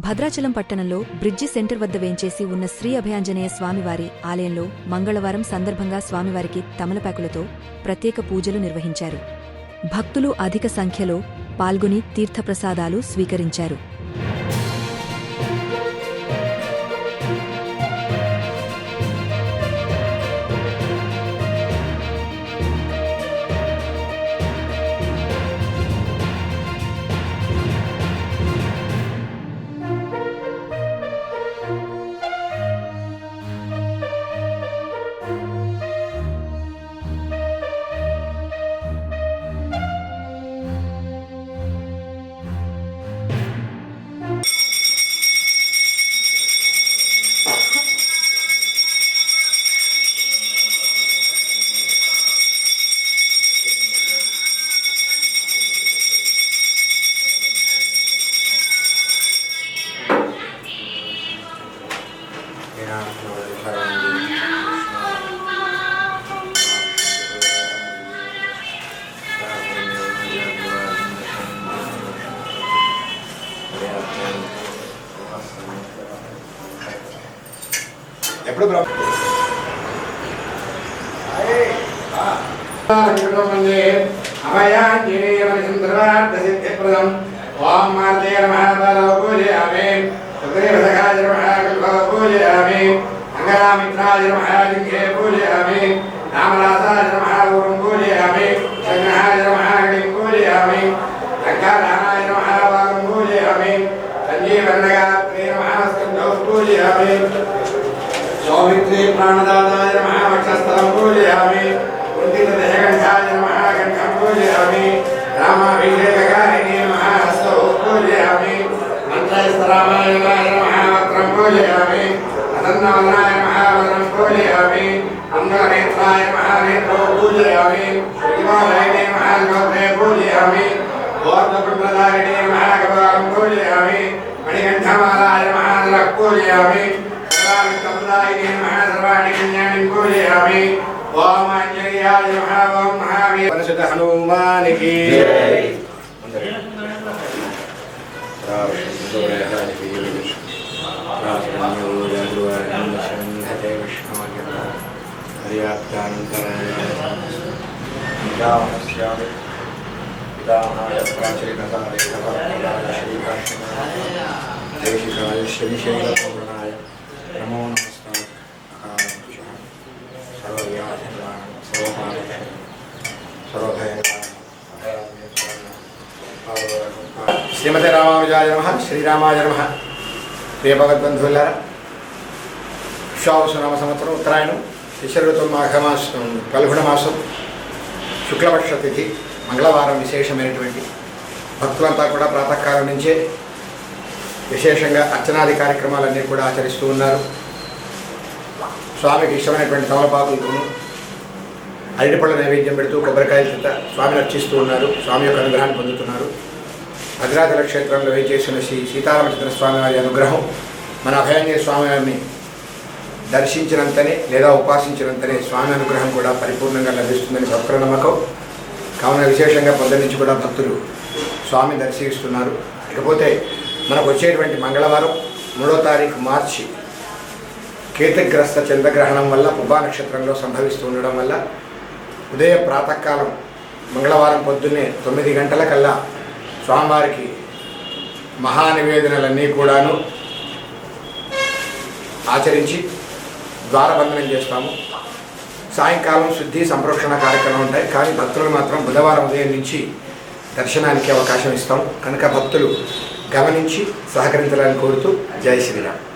భద్రాచలం పట్టణంలో bridge centre వద్ద వేంచేసి ఉన్న శ్రీ అభయాంజనేయ స్వామివారి ఆలయంలో మంగళవారం సందర్భంగా స్వామివారికి తమలపాకులతో ప్రత్యేక పూజలు నిర్వహించారు. భక్తులు అధిక సంఖ్యలో పాల్గొని తీర్థప్రసాదాలు స్వీకరించారు. ఎప్పుడు అభయాంజనేయమనిసుందరవార్ధసిద్ధిప్రదం ఓం మార్దేయ నమః పూజయామి సుగ్రీవసఖాయ నమః పూజయామి అంగరామిత్రాయ నమః లింగే పూజయామి రామదాసాయ నమః గురుం పూజయామి సంగ్రహాయ నమః లింగం పూజయామి లంకారామాయ నమః వాగం పూజయామి సంజీవన్నగాత్రే నమః స్కంధౌ పూజయామి सौमित्रे प्राणदाताय नमः वक्षस्थलं पूजयामि कुण्ठितदेहकण्ठाय नमः कण्ठं पूजयामि रामाभिषेककारिणे नमः हस्तौ पूजयामि मन्त्रस्तरामाय नमः वक्त्रं पूजयामि अदन्नवदनाय नमः वदनं पूजयामि अङ्गनेत्राय नमः नेत्रौ पूजयामि शिवालये नमः गोत्रे पूजयामि गोत्रपुत्रदायिने नमः कपालं पूजयामि मणिकण्ठमालाय नमः नरः पूजयामि कमलाय नमः सर्वाणि कल्याणि पूजयामि ओम आंजनेयाय नमः ओम महावीर वनसुत हनुमान की जय नमो नमस्कार श्रीमते रामानुजाय नमः श्रीरामाय नमः प्रिय भगवद्बंधुलारा विश्वावसु नाम संवत्सరం ఉత్తరాయణం శిశిర ఋతువు మాఘమాసం ఫల్గుణ మాసం శుక్లపక్ష తిథి మంగళవారం విశేషమైనటువంటి భక్తులంతా కూడా ప్రాతకాలం నుంచే విశేషంగా అర్చనాది కార్యక్రమాలన్నీ కూడా ఆచరిస్తూ ఉన్నారు. స్వామికి ఇష్టమైనటువంటి తమలపాకులతోనూ అరటిపళ్ళ నైవేద్యం పెడుతూ కొబ్బరికాయల చేత స్వామిని అర్చిస్తూ ఉన్నారు. స్వామి యొక్క అనుగ్రహాన్ని పొందుతున్నారు. భద్రాచల క్షేత్రంలో వేచేసిన శ్రీ సీతారామచంద్ర స్వామి వారి అనుగ్రహం మన అభయాంజనేయ స్వామి వారిని దర్శించినంతనే లేదా ఉపాసించినంతనే స్వామి అనుగ్రహం కూడా పరిపూర్ణంగా లభిస్తుందని భక్తుల నమ్మకం. కావున విశేషంగా పొద్దు నుంచి కూడా భక్తులు స్వామిని దర్శిస్తున్నారు. ఇకపోతే మనకు వచ్చేటువంటి మంగళవారం 3వ తారీఖు మార్చి కేతుగ్రస్త చంద్రగ్రహణం వల్ల పుబ్బా నక్షత్రంలో సంభవిస్తూ ఉండడం వల్ల ఉదయ ప్రాతకాలం మంగళవారం పొద్దున్నే 9 గంటలకల్లా స్వామివారికి మహానివేదనలన్నీ కూడాను ఆచరించి ద్వారబంధనం చేస్తాము. సాయంకాలం శుద్ధి సంప్రోక్షణ కార్యక్రమం ఉంటాయి. కానీ భక్తులు మాత్రం బుధవారం ఉదయం నుంచి దర్శనానికి అవకాశం ఇస్తాం. కనుక భక్తులు గమనించి సహకరించాలని కోరుతూ జై శ్రీరామ్.